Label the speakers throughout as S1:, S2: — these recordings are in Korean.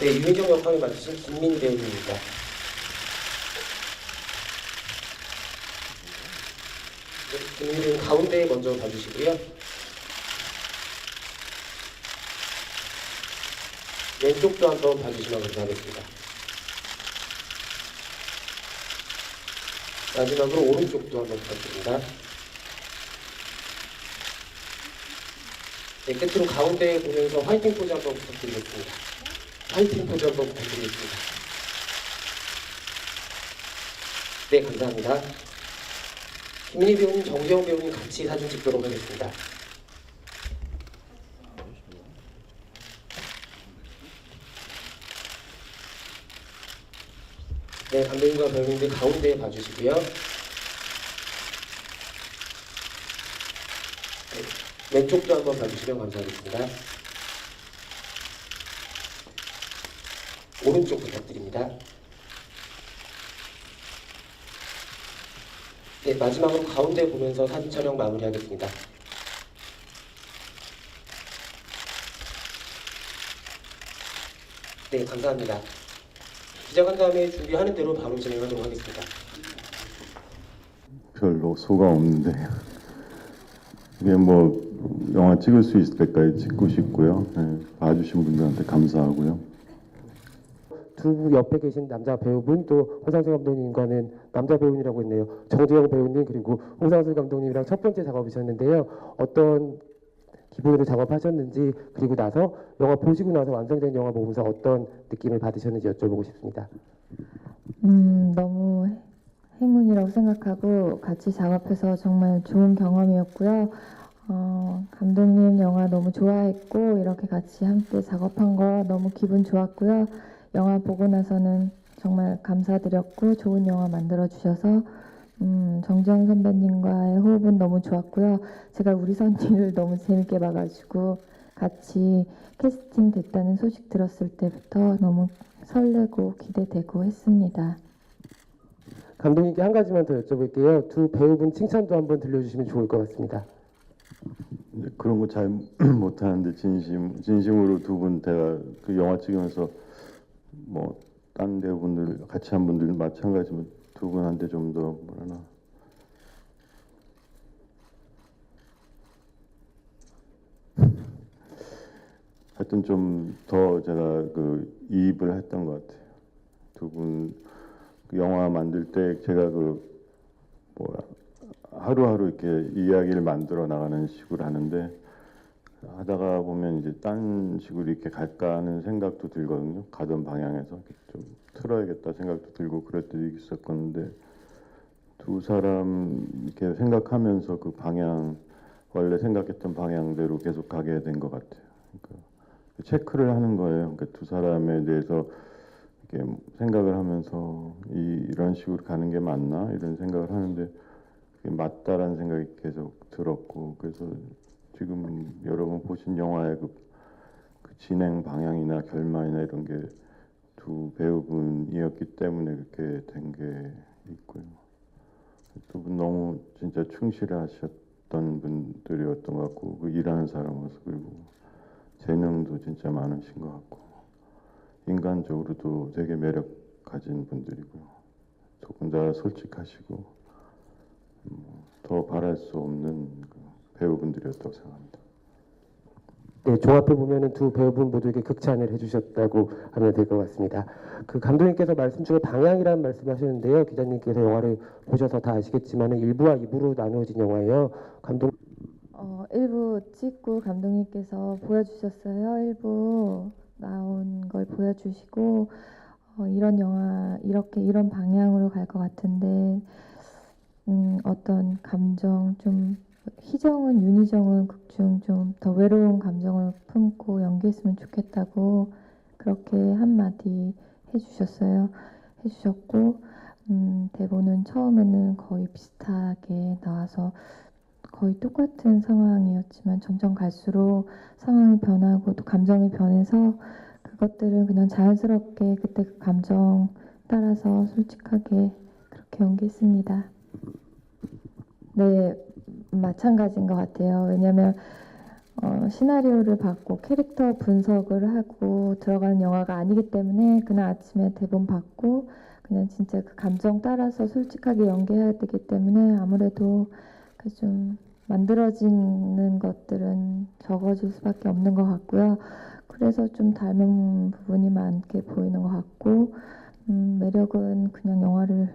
S1: 네, 유민정 역할을 맡으신 김민 배우입니다. 네, 김민 배우 가운데 먼저 봐주시고요. 왼쪽도 한번 봐주시면 감사하겠습니다. 마지막으로 오른쪽도 한번 부탁드립니다. 네, 끝으로 가운데 보면서 화이팅 포즈 한번 부탁드리겠습니다. 화이팅 포즈 한번 부탁드리겠습니다. 네, 감사합니다. 김민희 배우님, 정재영 배우님 같이 사진 찍도록 하겠습니다. 네, 감독님과 배우님들 가운데 봐주시고요. 네, 왼쪽도 한번 봐주시면 감사하겠습니다. 오른쪽 부탁드립니다. 네, 마지막으로 가운데 보면서 사진 촬영 마무리하겠습니다. 네, 감사합니다. 시작한 다음에 준비하는 대로 바로 진행하도록 하겠습니다.
S2: 별로 소감 없는데 이게 뭐 영화 찍을 수 있을 때까지 찍고 싶고요. 네, 봐주신 분들한테 감사하고요.
S1: 두 옆에 계신 남자 배우분 또 홍상수 감독님과는 남자 배우님이라고 했네요. 정재영 배우님 그리고 홍상수 감독님이랑 첫 번째 작업이셨는데요. 어떤 기분으로 작업하셨는지 그리고 나서 영화 보시고 나서 완성된 영화 보면서 어떤 느낌을 받으셨는지 여쭤보고 싶습니다.
S3: 너무 행운이라고 생각하고 같이 작업해서 정말 좋은 경험이었고요. 감독님 영화 너무 좋아했고 이렇게 같이 함께 작업한 거 너무 기분 좋았고요. 영화 보고 나서는 정말 감사드렸고 좋은 영화 만들어 주셔서 정지영 선배님과의 호흡은 너무 좋았고요. 제가 우리 선지를 너무 재밌게 봐가지고 같이 캐스팅 됐다는 소식 들었을 때부터 너무 설레고 기대되고 했습니다.
S1: 감독님께 한 가지만 더 여쭤볼게요. 두 배우분 칭찬도 한번 들려주시면 좋을 것 같습니다.
S2: 이제 그런 거 잘 못하는데 진심으로 두 분 제가 그 영화 찍으면서 뭐 딴 배우분들 같이 한 분들 마찬가지면 두 분한테 좀 더 뭐라나 하여튼 좀 더 제가 그 이입을 했던 것 같아요. 두 분 그 영화 만들 때 제가 그 뭐야 하루하루 이렇게 이야기를 만들어 나가는 식으로 하는데 하다가 보면 이제 딴 식으로 이렇게 갈까 하는 생각도 들거든요. 가던 방향에서 좀 틀어야겠다 생각도 들고 그럴 때도 있었건데 두 사람 이렇게 생각하면서 그 방향 원래 생각했던 방향대로 계속 가게 된 것 같아요. 그러니까 체크를 하는 거예요. 그러니까 두 사람에 대해서 이렇게 생각을 하면서 이런 식으로 가는 게 맞나 이런 생각을 하는데 그게 맞다라는 생각이 계속 들었고 그래서 지금 여러분 보신 영화의 그 진행 방향이나 결말이나 이런 게 두 배우분이었기 때문에 그렇게 된 게 있고요. 두 분 너무 진짜 충실하셨던 분들이었던 것 같고 그 일하는 사람으로서 그리고 재능도 진짜 많으신 것 같고 인간적으로도 되게 매력 가진 분들이고요. 두 분 다 솔직하시고 더 바랄 수 없는 그 배우분들이었다고 생각합니다.
S1: 네, 종합해 보면은 두 배우분 모두에게 극찬을 해주셨다고 하면 될 것 같습니다. 그 감독님께서 말씀 중에 방향이라는 말씀하셨는데요. 기자님께서 영화를 보셔서 다 아시겠지만은 1부와 2부로 나누어진 영화예요. 감독
S3: 1부 찍고 감독님께서 보여주셨어요. 1부 나온 걸 보여주시고 이런 영화 이렇게 이런 방향으로 갈 것 같은데 어떤 감정 좀 희정은 윤희정은 극중 좀 더 외로운 감정을 품고 연기했으면 좋겠다고 그렇게 한마디 해주셨고 대본은 처음에는 거의 비슷하게 나와서 거의 똑같은 상황이었지만 점점 갈수록 상황이 변하고 또 감정이 변해서 그것들을 그냥 자연스럽게 그때 그 감정 따라서 솔직하게 그렇게 연기했습니다. 네, 마찬가지인 것 같아요. 왜냐하면 시나리오를 받고 캐릭터 분석을 하고 들어가는 영화가 아니기 때문에 그날 아침에 대본 받고 그냥 진짜 그 감정 따라서 솔직하게 연기해야 되기 때문에 아무래도 그 좀 만들어지는 것들은 적어질 수밖에 없는 것 같고요. 그래서 좀 닮은 부분이 많게 보이는 것 같고 매력은 그냥 영화를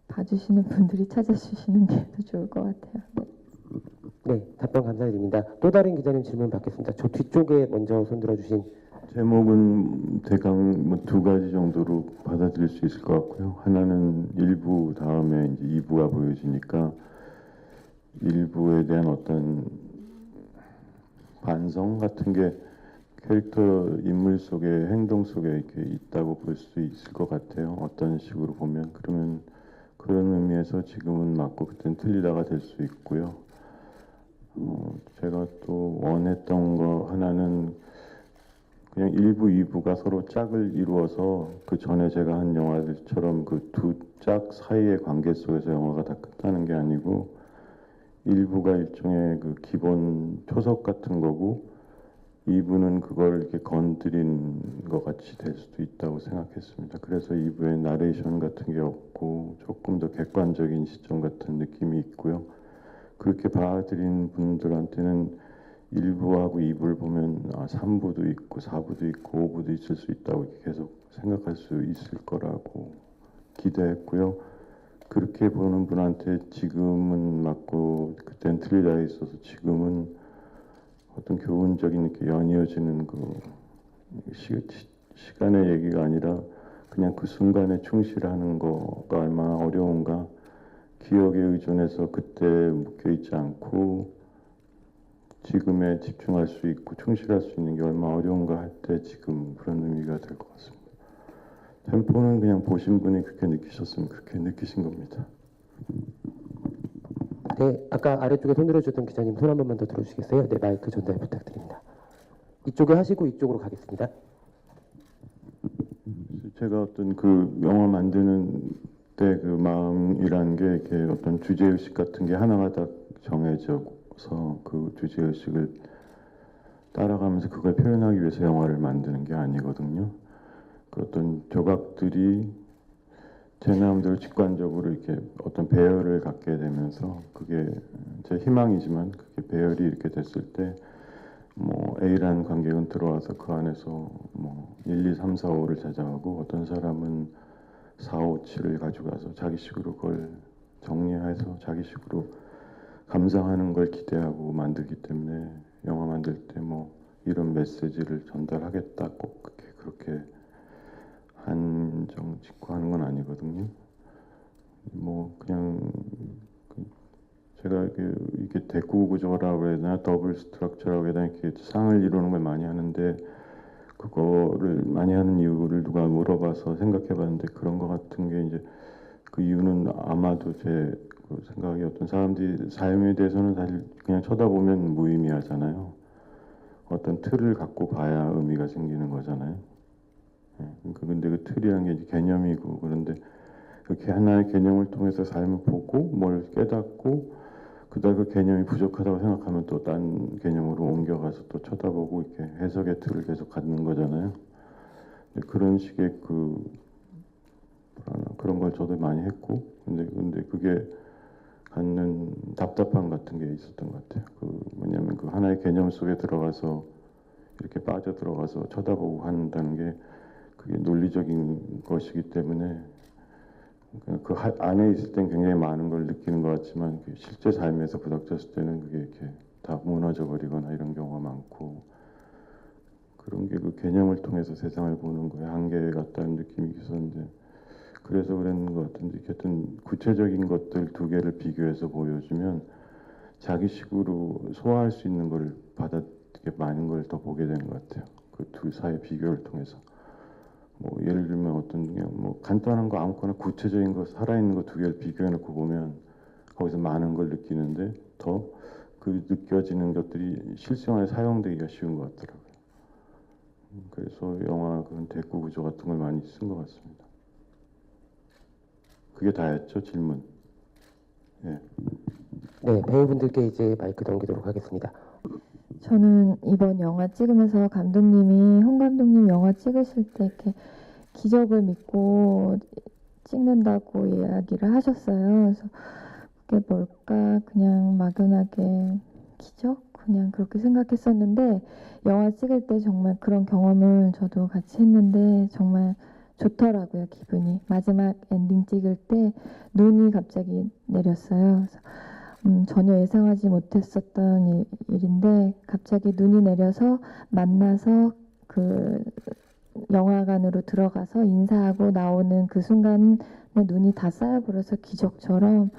S3: 봐주시는 분들이 찾아주시는 게 더 좋을 것 같아요. 네.
S1: 네, 답변 감사드립니다. 또 다른 기자님 질문 받겠습니다. 저 뒤쪽에 먼저 손들어 주신.
S2: 제목은 대강 뭐 두 가지 정도로 받아들일 수 있을 것 같고요. 하나는 1부 다음에 이제 2부가 보여지니까 1부에 대한 어떤 반성 같은 게 캐릭터 인물 속에 행동 속에 이렇게 있다고 볼 수 있을 것 같아요. 어떤 식으로 보면 그러면 그런 의미에서 지금은 맞고 그때는 틀리다가 될 수 있고요. 제가 또 원했던 거 하나는 그냥 1부, 2부가 서로 짝을 이루어서 그 전에 제가 한 영화들처럼 그 두 짝 사이의 관계 속에서 영화가 다 끝나는 게 아니고 1부가 일종의 그 기본 초석 같은 거고 2부는 그걸 이렇게 건드린 것 같이 될 수도 있다고 생각했습니다. 그래서 2부에 나레이션 같은 게 없고 조금 더 객관적인 시점 같은 느낌이 있고요. 그렇게 받아들인 분들한테는 1부하고 2부를 보면 3부도 있고 4부도 있고 5부도 있을 수 있다고 계속 생각할 수 있을 거라고 기대했고요. 그렇게 보는 분한테 지금은 맞고 그땐 틀리다 있어서 지금은 어떤 교훈적인 이렇게 연이어지는 그 시간의 얘기가 아니라 그냥 그 순간에 충실하는 거가 얼마나 어려운가, 기억에 의존해서 그때 묶여 있지 않고 지금에 집중할 수 있고 충실할 수 있는 게 얼마나 어려운가 할 때 지금 그런 의미가 될 것 같습니다. 템포는 그냥 보신 분이 그렇게 느끼셨으면 그렇게 느끼신 겁니다.
S1: 네, 아까 아래쪽에 손 들어주셨던 기자님 손 한 번만 더 들어주시겠어요? 네, 마이크 전달 부탁드립니다. 이쪽에 하시고 이쪽으로 가겠습니다.
S2: 제가 어떤 그 영화 만드는 때 그 마음이라는 게 이렇게 어떤 주제의식 같은 게 하나가 딱 정해져서 그 주제의식을 따라가면서 그걸 표현하기 위해서 영화를 만드는 게 아니거든요. 그 어떤 조각들이 제 마음대로 직관적으로 이렇게 어떤 배열을 갖게 되면서 그게 제 희망이지만 그게 배열이 이렇게 됐을 때 뭐 A라는 관객은 들어와서 그 안에서 뭐 1, 2, 3, 4, 5를 찾아가고 어떤 사람은 4, 5, 7을 가져가서 자기식으로 그걸 정리해서 자기식으로 감상하는 걸 기대하고 만들기 때문에 영화 만들 때 뭐 이런 메시지를 전달하겠다 꼭 그렇게 한정 짓고 하는 건 아니거든요. 뭐 그냥 제가 이게 대구 구조라고 해야 되나 더블 스트럭처라고 해야 되나 이렇게 상을 이루는 걸 많이 하는데 그거를 많이 하는 이유를 누가 물어봐서 생각해봤는데 그런 거 같은 게 이제 그 이유는 아마도 제 그 생각이 어떤 사람들이 삶에 대해서는 사실 그냥 쳐다보면 무의미하잖아요. 어떤 틀을 갖고 봐야 의미가 생기는 거잖아요. 근데 그 틀이라는 게 이제 개념이고 그런데 그렇게 하나의 개념을 통해서 삶을 보고 뭘 깨닫고 그다음 그 개념이 부족하다고 생각하면 또 딴 개념으로 옮겨가서 또 쳐다보고 이렇게 해석의 틀을 계속 갖는 거잖아요. 그런 식의 그런 걸 저도 많이 했고 근데 그게 갖는 답답함 같은 게 있었던 것 같아요. 그 뭐냐면 그 하나의 개념 속에 들어가서 이렇게 빠져 들어가서 쳐다보고 한다는 게 그게 논리적인 것이기 때문에 그 안에 있을 땐 굉장히 많은 걸 느끼는 것 같지만 실제 삶에서 부닥쳤을 때는 그게 이렇게 다 무너져 버리거나 이런 경우가 많고 그런 게 그 개념을 통해서 세상을 보는 거에 한계 같다는 느낌이 있었는데 그래서 그런 것 같은데 하여튼 구체적인 것들 두 개를 비교해서 보여주면 자기식으로 소화할 수 있는 걸 되게 많은 걸 더 보게 되는 것 같아요. 그 두 사이의 비교를 통해서. 뭐 예를 들면 어떤 뭐 간단한 거 아무거나 구체적인 거 살아있는 거 두 개를 비교해 놓고 보면 거기서 많은 걸 느끼는데 더 그 느껴지는 것들이 실생활에 사용되기가 쉬운 것 같더라고요. 그래서 영화 그런 대꾸 구조 같은 걸 많이 쓴 것 같습니다. 그게 다였죠 질문. 예.
S1: 네, 배우분들께 이제 마이크 넘기도록 하겠습니다.
S3: 저는 이번 영화 찍으면서 감독님이 홍 감독님 영화 찍으실 때 이렇게 기적을 믿고 찍는다고 이야기를 하셨어요. 그래서 그게 뭘까 그냥 막연하게 기적 그냥 그렇게 생각했었는데 영화 찍을 때 정말 그런 경험을 저도 같이 했는데 정말 좋더라고요. 기분이 마지막 엔딩 찍을 때 눈이 갑자기 내렸어요. 그래서 전혀 예상하지 못했었던 일인데 갑자기 눈이 내려서 만나서 그 영화관으로 들어가서 인사하고 나오는 그 순간에 눈이 다 쌓여버려서 기적처럼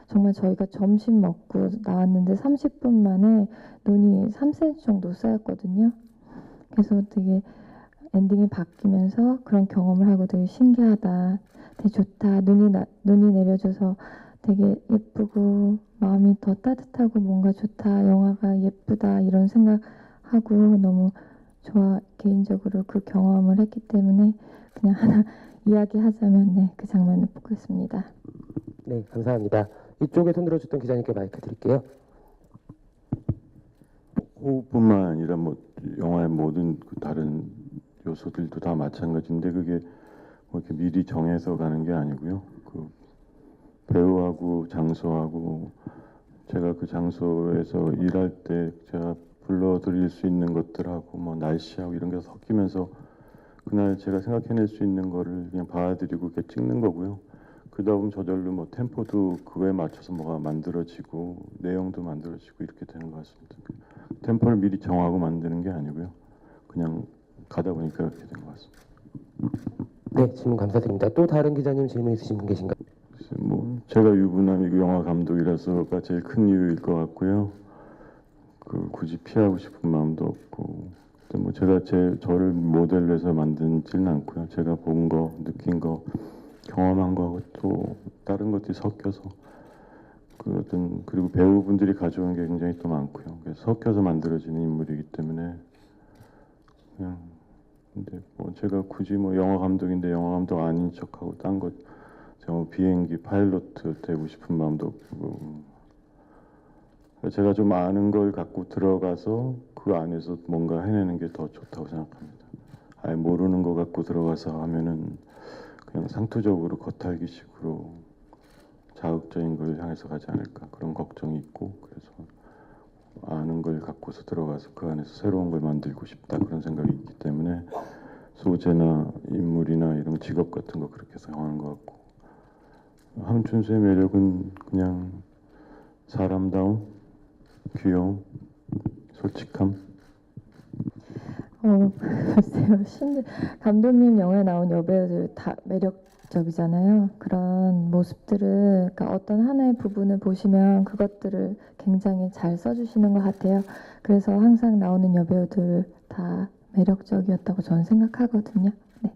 S3: 정말 저희가 점심 먹고 나왔는데 30분 만에 눈이 3cm 정도 쌓였거든요. 그래서 되게 엔딩이 바뀌면서 그런 경험을 하고 되게 신기하다, 되게 좋다, 눈이 내려져서 되게 예쁘고 마음이 더 따뜻하고 뭔가 좋다, 영화가 예쁘다 이런 생각하고 너무 좋아 개인적으로 그 경험을 했기 때문에 그냥 하나 이야기하자면 네, 그 장면을 보겠습니다.
S1: 네, 감사합니다. 이쪽에 손 들어주셨던 기자님께 마이크 드릴게요.
S2: 호흡뿐만 아니라 뭐 영화의 모든 그 다른 요소들도 다 마찬가지인데 그게 뭐 이렇게 미리 정해서 가는 게 아니고요. 그 배우하고 장소하고 제가 그 장소에서 일할 때 제가 불러드릴 수 있는 것들하고 뭐 날씨하고 이런 게 섞이면서 그날 제가 생각해낼 수 있는 거를 그냥 봐드리고 이렇게 찍는 거고요. 그러다 보면 저절로 뭐 템포도 그거에 맞춰서 뭐가 만들어지고 내용도 만들어지고 이렇게 되는 것 같습니다. 템포를 미리 정하고 만드는 게 아니고요. 그냥 가다 보니까 이렇게 된 것 같습니다.
S1: 네, 질문 감사드립니다. 또 다른 기자님 질문 있으신 분 계신가요?
S2: 글쎄, 뭐 제가 유부남이고 영화 감독이라서가 제일 큰 이유일 것 같고요. 그 굳이 피하고 싶은 마음도 없고, 근데 뭐 제가 저를 모델로 해서 만들지는 않고요. 제가 본 거, 느낀 거, 경험한 거하고 또 다른 것들이 섞여서 그 어떤 그리고 배우분들이 가져온 게 굉장히 또 많고요. 그래서 섞여서 만들어지는 인물이기 때문에 그냥 근데 뭐 제가 굳이 뭐 영화 감독인데 영화 감독 아닌 척하고 딴 것 제가 뭐 비행기 파일로트 되고 싶은 마음도 없고 제가 좀 아는 걸 갖고 들어가서 그 안에서 뭔가 해내는 게 더 좋다고 생각합니다. 아예 모르는 거 갖고 들어가서 하면은 그냥 상투적으로 겉핥기식으로 자극적인 걸 향해서 가지 않을까 그런 걱정이 있고 그래서 아는 걸 갖고서 들어가서 그 안에서 새로운 걸 만들고 싶다 그런 생각이 있기 때문에 소재나 인물이나 이런 직업 같은 거 그렇게 생각하는 것 같고 함춘수의 매력은 그냥 사람다움, 귀여움, 솔직함.
S3: 글쎄요. 감독님 영화에 나온 여배우들 다 매력적이잖아요. 그런 모습들을 그러니까 어떤 하나의 부분을 보시면 그것들을 굉장히 잘 써주시는 것 같아요. 그래서 항상 나오는 여배우들 다 매력적이었다고 저는 생각하거든요. 네.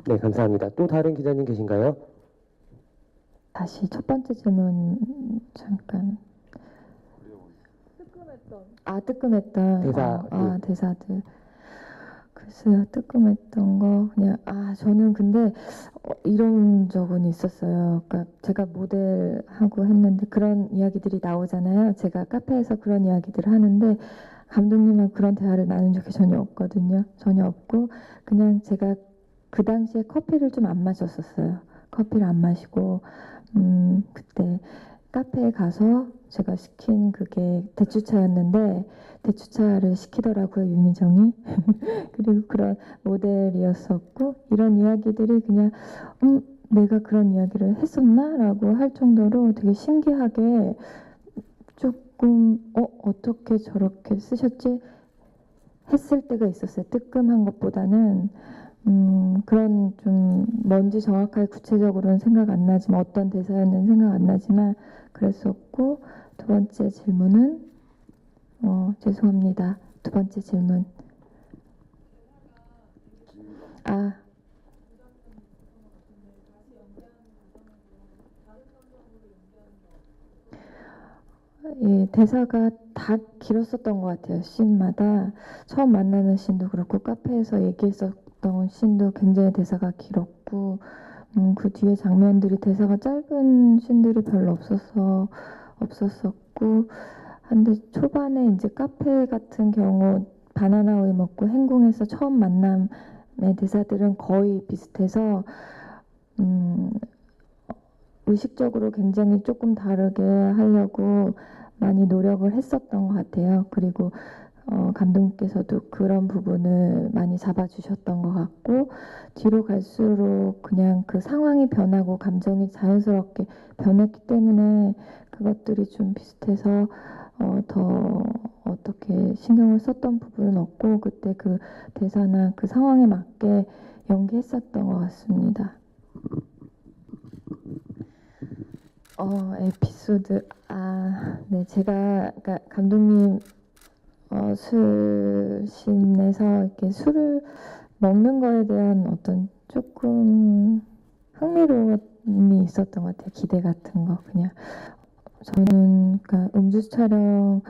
S1: 네, 감사합니다. 또 다른 기자님 계신가요?
S3: 다시 첫 번째 질문 잠깐. 뜨끔했던
S1: 대사,
S3: 대사들. 글쎄요, 뜨끔했던 거 그냥 저는 근데 이런 적은 있었어요. 그러니까 제가 모델하고 했는데 그런 이야기들이 나오잖아요. 제가 카페에서 그런 이야기들을 하는데 감독님하고 그런 대화를 나눈 적이 전혀 없거든요. 전혀 없고 그냥 제가 그 당시에 커피를 좀 안 마셨었어요. 커피를 안 마시고 그때 카페에 가서 제가 시킨 그게 대추차였는데 대추차를 시키더라고요, 윤희정이. 그리고 그런 모델이었었고 이런 이야기들이 그냥 내가 그런 이야기를 했었나? 라고 할 정도로 되게 신기하게 조금 어떻게 저렇게 쓰셨지? 했을 때가 있었어요. 뜨끔한 것보다는 그런 좀 뭔지 정확하게 구체적으로는 생각 안 나지만 어떤 대사였는지 생각 안 나지만 그랬었고 두 번째 질문은 죄송합니다. 두 번째 질문 예, 대사가 다 길었었던 것 같아요. 씬마다 처음 만나는 씬도 그렇고 카페에서 얘기했었던 씬도 굉장히 대사가 길었고 그 뒤에 장면들이 대사가 짧은 씬들이 별로 없었었고 근데 초반에 이제 카페 같은 경우 바나나 우유 먹고 행궁에서 처음 만남의 대사들은 거의 비슷해서 의식적으로 굉장히 조금 다르게 하려고 많이 노력을 했었던 것 같아요. 그리고 감독님께서도 그런 부분을 많이 잡아주셨던 것 같고 뒤로 갈수록 그냥 그 상황이 변하고 감정이 자연스럽게 변했기 때문에 그것들이 좀 비슷해서 더 어떻게 신경을 썼던 부분은 없고 그때 그 대사나 그 상황에 맞게 연기했었던 것 같습니다. 에피소드 네 제가 그러니까 감독님 술신에서 이렇게 술을 먹는 거에 대한 어떤 조금 흥미로움이 있었던 것 같아요. 기대 같은 거 그냥 저는 그러니까 음주 촬영이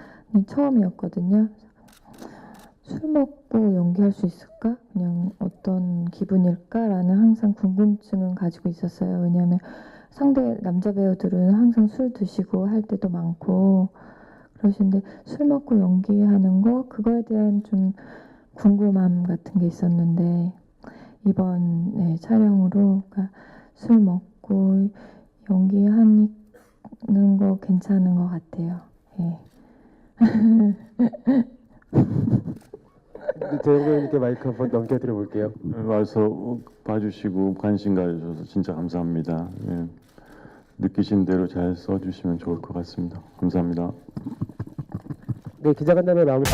S3: 처음이었거든요. 술 먹고 연기할 수 있을까? 그냥 어떤 기분일까라는 항상 궁금증은 가지고 있었어요. 왜냐하면 상대 남자 배우들은 항상 술 드시고 할 때도 많고 그러시는데 술 먹고 연기하는 거 그거에 대한 좀 궁금함 같은 게 있었는데 이번 촬영으로 그러니까 술 먹고 연기하는 거 괜찮은 것 같아요. 예.
S1: 재영 배우님께 마이크 한번 넘겨드려 볼게요.
S2: 와서 봐주시고 관심 가져주셔서 진짜 감사합니다. 예. 느끼신 대로 잘 써주시면 좋을 것 같습니다. 감사합니다.
S1: 네, 기자간담회 마무리.